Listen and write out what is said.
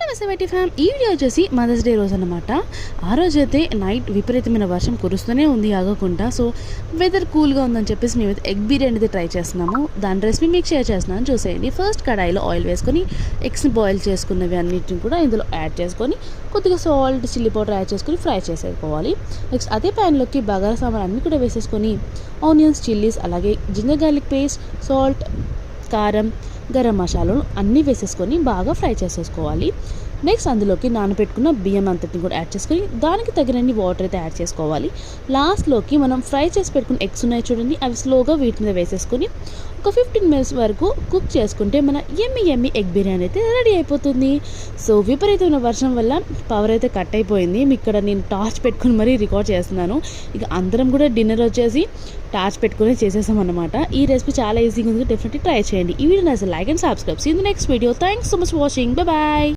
నమస్తే బట్టి ఫ్యామ్. ఈ వీడియో వచ్చేసి మదర్స్ డే రోజు అనమాట. ఆ రోజైతే నైట్ విపరీతమైన వర్షం కురుస్తూనే ఉంది ఆగకుండా. సో వెదర్ కూల్గా ఉందని చెప్పేసి మేమైతే ఎగ్ బిర్యానీ అయితే ట్రై చేస్తున్నాము. దాని రెసిపీ మీకు షేర్ చేస్తున్నాను, చూసేయండి. ఫస్ట్ కడాయిలో ఆయిల్ వేసుకొని ఎగ్స్ని బాయిల్ చేసుకున్నవి అన్నిటిని కూడా ఇందులో యాడ్ చేసుకొని కొద్దిగా సాల్ట్, చిల్లీ పౌడర్ యాడ్ చేసుకొని ఫ్రై చేసేసుకోవాలి. నెక్స్ట్ అదే ప్యాన్లోకి బగారా సామాన్ అన్నీ కూడా వేసేసుకొని ఆనియన్స్, చిల్లీస్, అలాగే జింజర్ గార్లిక్ పేస్ట్, సాల్ట్, కారం, గరం మసాలాలు అన్నీ వేసేసుకొని బాగా ఫ్రై చేసేసుకోవాలి. నెక్స్ట్ అందులోకి నానబెట్టుకున్న బియ్యం అంతటిని కూడా యాడ్ చేసుకొని దానికి తగినన్ని వాటర్ అయితే యాడ్ చేసుకోవాలి. లాస్ట్లోకి మనం ఫ్రై చేసి పెట్టుకున్న ఎగ్స్ ఉన్నాయి చూడండి, అవి స్లోగా వీటి మీద వేసేసుకొని ఒక 15 minutes వరకు కుక్ చేసుకుంటే మన ఎమ్మి ఎగ్ బిర్యానీ అయితే రెడీ అయిపోతుంది. సో విపరీతమైన వర్షం వల్ల పవర్ అయితే కట్ అయిపోయింది. ఇక్కడ నేను టార్చ్ పెట్టుకుని మరీ రికార్డ్ చేస్తున్నాను. ఇక అందరం కూడా డిన్నర్ వచ్చేసి టార్చ్ పెట్టుకుని చేసేసాం అనమాట. ఈ రెసిపీ చాలా ఈజీగా ఉంది, డెఫినెట్లీ ట్రై చేయండి. ఈ వీడియో నచ్చితే like and subscribe. See in the next video. Thanks so much for watching. Bye bye.